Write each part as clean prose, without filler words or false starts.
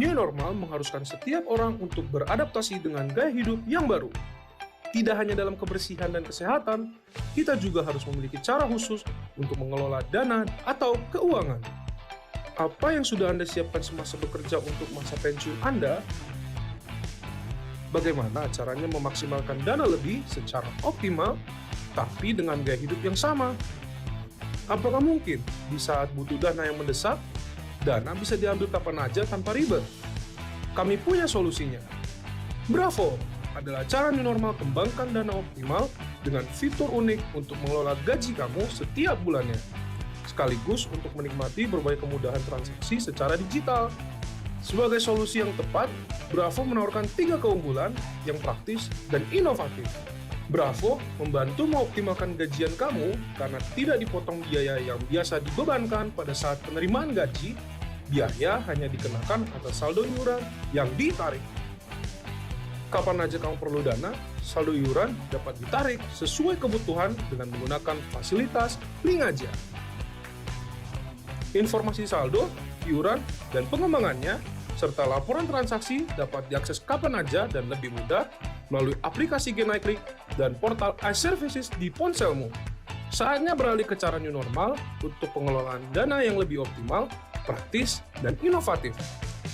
New normal mengharuskan setiap orang untuk beradaptasi dengan gaya hidup yang baru. Tidak hanya dalam kebersihan dan kesehatan, kita juga harus memiliki cara khusus untuk mengelola dana atau keuangan. Apa yang sudah Anda siapkan semasa bekerja untuk masa pensiun Anda? Bagaimana caranya memaksimalkan dana lebih secara optimal, tapi dengan gaya hidup yang sama? Apakah mungkin di saat butuh dana yang mendesak, dana bisa diambil kapan aja tanpa ribet? Kami punya solusinya. Bravo adalah cara new normal kembangkan dana optimal dengan fitur unik untuk mengelola gaji kamu setiap bulannya, sekaligus untuk menikmati berbagai kemudahan transaksi secara digital. Sebagai solusi yang tepat, Bravo menawarkan 3 keunggulan yang praktis dan inovatif. Bravo membantu mengoptimalkan gajian kamu karena tidak dipotong biaya yang biasa dibebankan pada saat penerimaan gaji. Biaya hanya dikenakan atas saldo iuran yang ditarik. Kapan aja kamu perlu dana, saldo iuran dapat ditarik sesuai kebutuhan dengan menggunakan fasilitas link aja. Informasi saldo, iuran, dan pengembangannya, serta laporan transaksi dapat diakses kapan aja dan lebih mudah melalui aplikasi GoNaiKlik dan portal iServices di ponselmu. Saatnya beralih ke cara new normal untuk pengelolaan dana yang lebih optimal, praktis, dan inovatif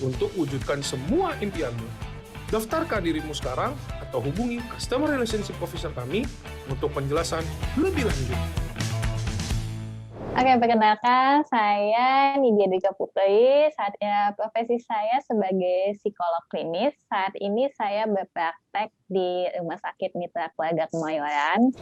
untuk wujudkan semua impianmu. Daftarkan dirimu sekarang atau hubungi Customer Relationship Officer kami untuk penjelasan lebih lanjut. Oke, perkenalkan saya Nidia Dika Putri. Profesi saya sebagai psikolog klinis. Saat ini saya berpraktek di Rumah Sakit Mitra Keluarga Kemayoran.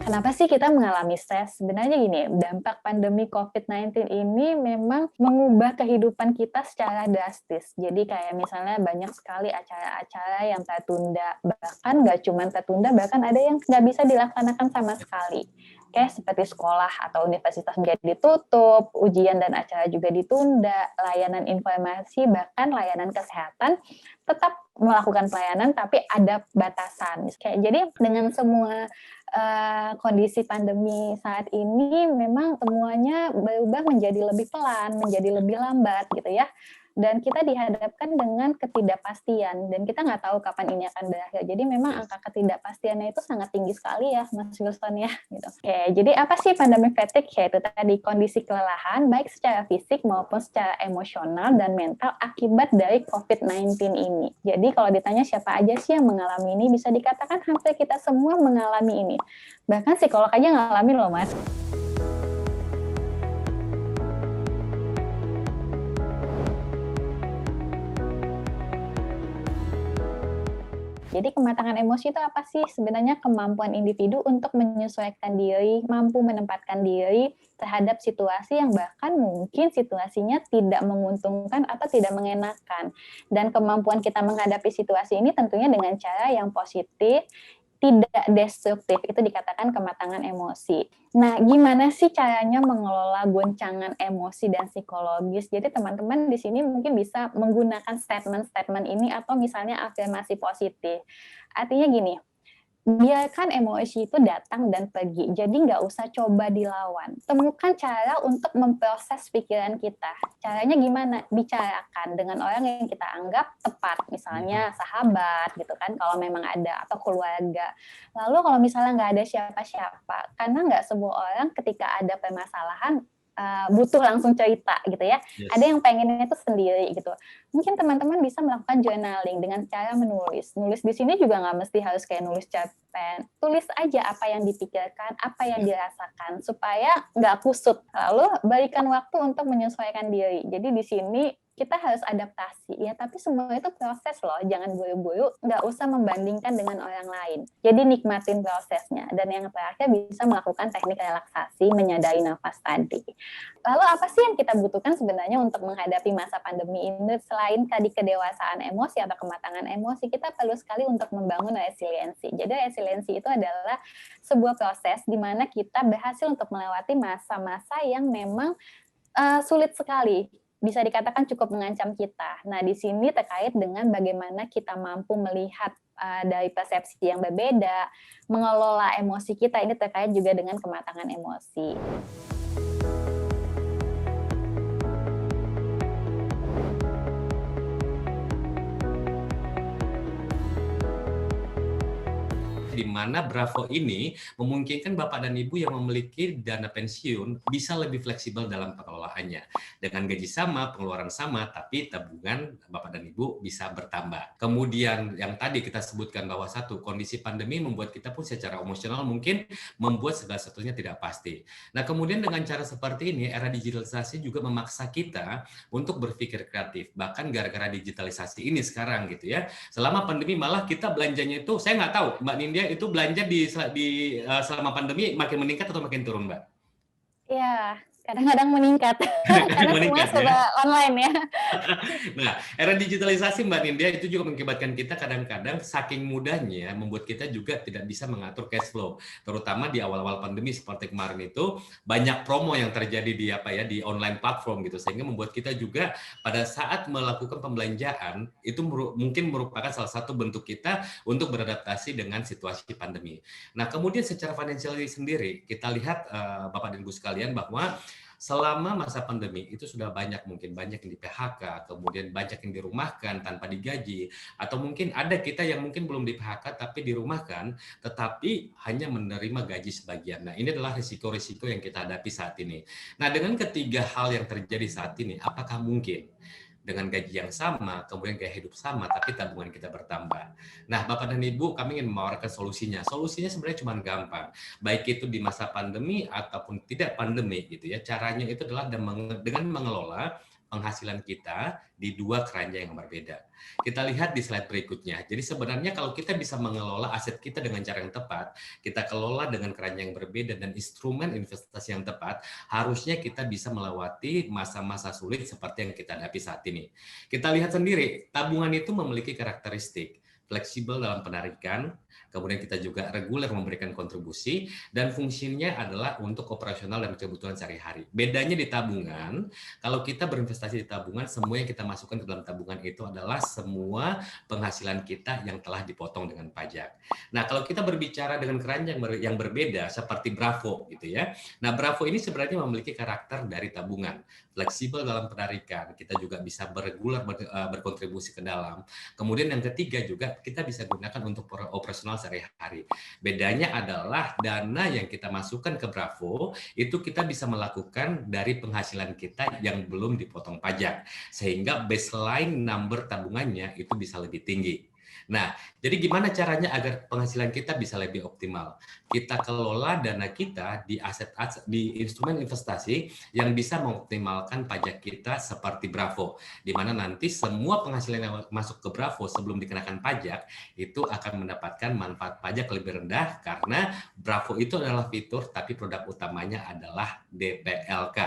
Kenapa sih kita mengalami stres? Sebenarnya gini, dampak pandemi COVID-19 ini memang mengubah kehidupan kita secara drastis. Jadi kayak misalnya banyak sekali acara-acara yang tertunda. Bahkan nggak cuma tertunda, bahkan ada yang nggak bisa dilaksanakan sama sekali. Kayak seperti sekolah atau universitas menjadi tutup, ujian dan acara juga ditunda, layanan informasi, bahkan layanan kesehatan tetap melakukan pelayanan tapi ada batasan. Jadi dengan semua kondisi pandemi saat ini memang semuanya berubah menjadi lebih pelan, menjadi lebih lambat gitu ya. Dan kita dihadapkan dengan ketidakpastian dan kita nggak tahu kapan ini akan berakhir. Jadi memang angka ketidakpastiannya itu sangat tinggi sekali ya, Mas Wilson ya. Gitu. Oke, jadi apa sih pandemic fatigue? Yaitu tadi kondisi kelelahan baik secara fisik maupun secara emosional dan mental akibat dari COVID-19 ini. Jadi kalau ditanya siapa aja sih yang mengalami ini, bisa dikatakan hampir kita semua mengalami ini. Bahkan psikolog aja ngalamin loh, Mas. Jadi kematangan emosi itu apa sih? Sebenarnya kemampuan individu untuk menyesuaikan diri, mampu menempatkan diri terhadap situasi yang bahkan mungkin situasinya tidak menguntungkan atau tidak mengenakan. Dan kemampuan kita menghadapi situasi ini tentunya dengan cara yang positif, tidak destruktif, itu dikatakan kematangan emosi. Nah, gimana sih caranya mengelola goncangan emosi dan psikologis? Jadi teman-teman di sini mungkin bisa menggunakan statement-statement ini atau misalnya afirmasi positif. Artinya gini, biarkan emosi itu datang dan pergi, jadi nggak usah coba dilawan. Temukan cara untuk memproses pikiran kita. Caranya gimana? Bicarakan dengan orang yang kita anggap tepat, misalnya sahabat gitu kan, kalau memang ada, atau keluarga. Lalu kalau misalnya nggak ada siapa-siapa, karena nggak semua orang ketika ada permasalahan butuh langsung cerita gitu ya. Yes. Ada yang pengennya itu sendiri gitu. Mungkin teman-teman bisa melakukan journaling dengan cara menulis. Nulis di sini juga nggak mesti harus kayak nulis cerpen. Tulis aja apa yang dipikirkan, apa yang dirasakan, supaya nggak kusut. Lalu berikan waktu untuk menyesuaikan diri. Jadi di sini kita harus adaptasi ya, tapi semua itu proses loh, jangan buru-buru, nggak usah membandingkan dengan orang lain. Jadi nikmatin prosesnya. Dan yang terakhir bisa melakukan teknik relaksasi, menyadari nafas tadi. Lalu apa sih yang kita butuhkan sebenarnya untuk menghadapi masa pandemi ini? Selain tadi kedewasaan emosi atau kematangan emosi, kita perlu sekali untuk membangun resiliensi. Jadi resiliensi itu adalah sebuah proses di mana kita berhasil untuk melewati masa-masa yang memang sulit sekali. bisa dikatakan cukup mengancam kita. Nah, di sini terkait dengan bagaimana kita mampu melihat dari persepsi yang berbeda, mengelola emosi kita, ini terkait juga dengan kematangan emosi. Di mana Bravo ini memungkinkan Bapak dan Ibu yang memiliki dana pensiun bisa lebih fleksibel dalam pengelolaannya. Dengan gaji sama, pengeluaran sama, tapi tabungan Bapak dan Ibu bisa bertambah. Kemudian yang tadi kita sebutkan bahwa satu, kondisi pandemi membuat kita pun secara emosional mungkin membuat segala sesuatunya tidak pasti. Nah, kemudian dengan cara seperti ini, era digitalisasi juga memaksa kita untuk berpikir kreatif. Bahkan gara-gara digitalisasi ini sekarang gitu ya, selama pandemi malah kita belanjanya itu, saya nggak tahu Mbak Nindya itu belanja selama pandemi makin meningkat atau makin turun, Mbak? Iya, kadang-kadang meningkat karena semua Meningkat ya. serba online ya. Nah, era digitalisasi Mbak Nindya itu juga mengakibatkan kita kadang-kadang saking mudahnya membuat kita juga tidak bisa mengatur cash flow. Terutama di awal-awal pandemi seperti kemarin itu banyak promo yang terjadi di online platform gitu, sehingga membuat kita juga pada saat melakukan pembelanjaan itu mungkin merupakan salah satu bentuk kita untuk beradaptasi dengan situasi pandemi. Nah, kemudian secara finansial sendiri kita lihat Bapak dan Ibu sekalian bahwa selama masa pandemi itu sudah banyak yang di PHK, kemudian banyak yang dirumahkan tanpa digaji, atau mungkin ada kita yang mungkin belum di PHK tapi dirumahkan, tetapi hanya menerima gaji sebagian. Nah, ini adalah risiko-risiko yang kita hadapi saat ini. Nah, dengan ketiga hal yang terjadi saat ini, apakah mungkin dengan gaji yang sama, kemudian gaya hidup sama, tapi tabungan kita bertambah? Nah, Bapak dan Ibu, kami ingin menawarkan solusinya. Solusinya sebenarnya cuma gampang. Baik itu di masa pandemi ataupun tidak pandemi gitu ya. Caranya itu adalah dengan mengelola penghasilan kita di dua keranjang yang berbeda. Kita lihat di slide berikutnya. Jadi sebenarnya kalau kita bisa mengelola aset kita dengan cara yang tepat, kita kelola dengan keranjang yang berbeda dan instrumen investasi yang tepat, harusnya kita bisa melewati masa-masa sulit seperti yang kita hadapi saat ini. Kita lihat sendiri, tabungan itu memiliki karakteristik fleksibel dalam penarikan, kemudian kita juga reguler memberikan kontribusi, dan fungsinya adalah untuk operasional dan kebutuhan sehari-hari. Bedanya di tabungan, kalau kita berinvestasi di tabungan, semua yang kita masukkan ke dalam tabungan itu adalah semua penghasilan kita yang telah dipotong dengan pajak. Nah, kalau kita berbicara dengan keranjang yang berbeda, seperti Bravo gitu ya. Nah, Bravo ini sebenarnya memiliki karakter dari tabungan, fleksibel dalam penarikan, kita juga bisa bereguler berkontribusi ke dalam. Kemudian yang ketiga juga kita bisa gunakan untuk operasional sehari-hari. Bedanya adalah dana yang kita masukkan ke Bravo itu kita bisa melakukan dari penghasilan kita yang belum dipotong pajak, sehingga baseline number tabungannya itu bisa lebih tinggi. Nah, jadi gimana caranya agar penghasilan kita bisa lebih optimal? Kita kelola dana kita di di instrumen investasi yang bisa mengoptimalkan pajak kita seperti Bravo, di mana nanti semua penghasilan yang masuk ke Bravo sebelum dikenakan pajak itu akan mendapatkan manfaat pajak lebih rendah karena Bravo itu adalah fitur tapi produk utamanya adalah DPLK,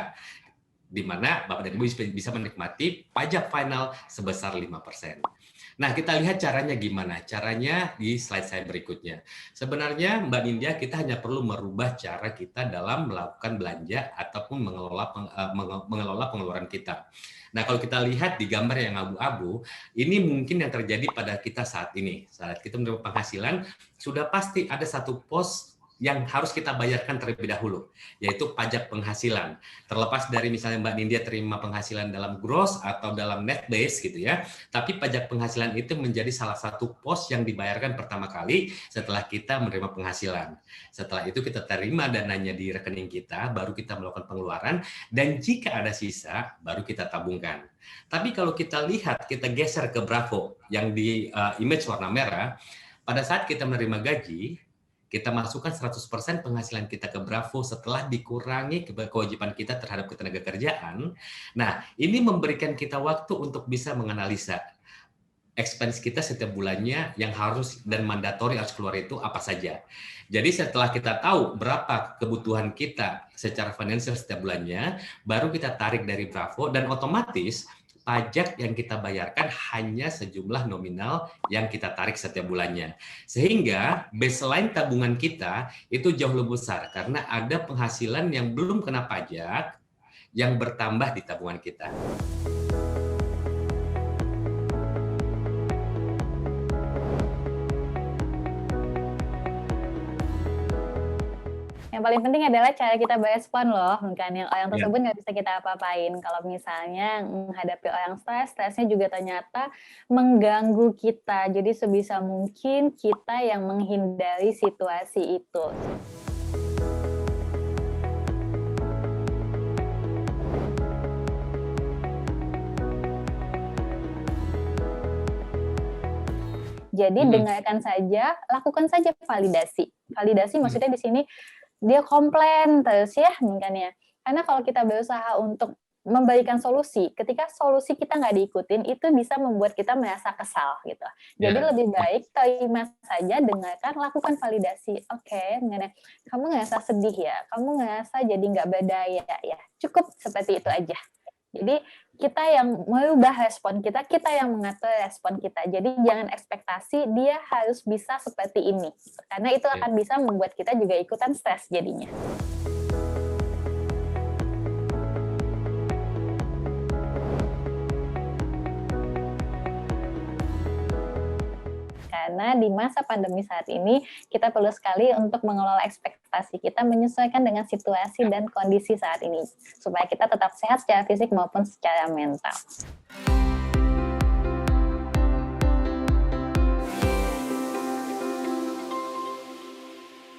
di mana Bapak dan Ibu bisa menikmati pajak final sebesar 5%. Nah, kita lihat caranya gimana. Caranya di slide saya berikutnya. Sebenarnya, Mbak Nindya, kita hanya perlu merubah cara kita dalam melakukan belanja ataupun mengelola pengeluaran kita. Nah, kalau kita lihat di gambar yang abu-abu, ini mungkin yang terjadi pada kita saat ini. Saat kita menerima penghasilan, sudah pasti ada satu pos yang harus kita bayarkan terlebih dahulu, yaitu pajak penghasilan. Terlepas dari misalnya Mbak Nindya terima penghasilan dalam gross atau dalam net base gitu ya, tapi pajak penghasilan itu menjadi salah satu pos yang dibayarkan pertama kali setelah kita menerima penghasilan. Setelah itu kita terima dananya di rekening kita, baru kita melakukan pengeluaran, dan jika ada sisa, baru kita tabungkan. Tapi kalau kita lihat, kita geser ke Bravo yang di image warna merah, pada saat kita menerima gaji, kita masukkan 100% penghasilan kita ke Bravo setelah dikurangi kewajiban kita terhadap ketenaga kerjaan. Nah, ini memberikan kita waktu untuk bisa menganalisa expense kita setiap bulannya yang harus dan mandatori harus keluar itu apa saja. Jadi setelah kita tahu berapa kebutuhan kita secara finansial setiap bulannya, baru kita tarik dari Bravo dan otomatis pajak yang kita bayarkan hanya sejumlah nominal yang kita tarik setiap bulannya. Sehingga baseline tabungan kita itu jauh lebih besar karena ada penghasilan yang belum kena pajak yang bertambah di tabungan kita. Yang paling penting adalah cara kita berespon loh, kan yang orang Ya. tersebut nggak bisa kita apa-apain. Kalau misalnya menghadapi orang stresnya juga ternyata mengganggu kita. Jadi sebisa mungkin kita yang menghindari situasi itu. Jadi dengarkan saja, lakukan saja validasi. Validasi maksudnya di sini dia komplain terus ya, kan ya. Karena kalau kita berusaha untuk memberikan solusi, ketika solusi kita nggak diikutin, itu bisa membuat kita merasa kesal gitu. Jadi Ya. lebih baik terima saja, dengarkan, lakukan validasi. Oke, kamu ngerasa sedih ya, kamu ngerasa jadi nggak berdaya ya. Cukup seperti itu aja. Jadi kita yang merubah respon kita yang mengatur respon kita. Jadi jangan ekspektasi dia harus bisa seperti ini. Karena itu akan bisa membuat kita juga ikutan stres jadinya. Karena di masa pandemi saat ini, kita perlu sekali untuk mengelola ekspektasi kita menyesuaikan dengan situasi dan kondisi saat ini, supaya kita tetap sehat secara fisik maupun secara mental.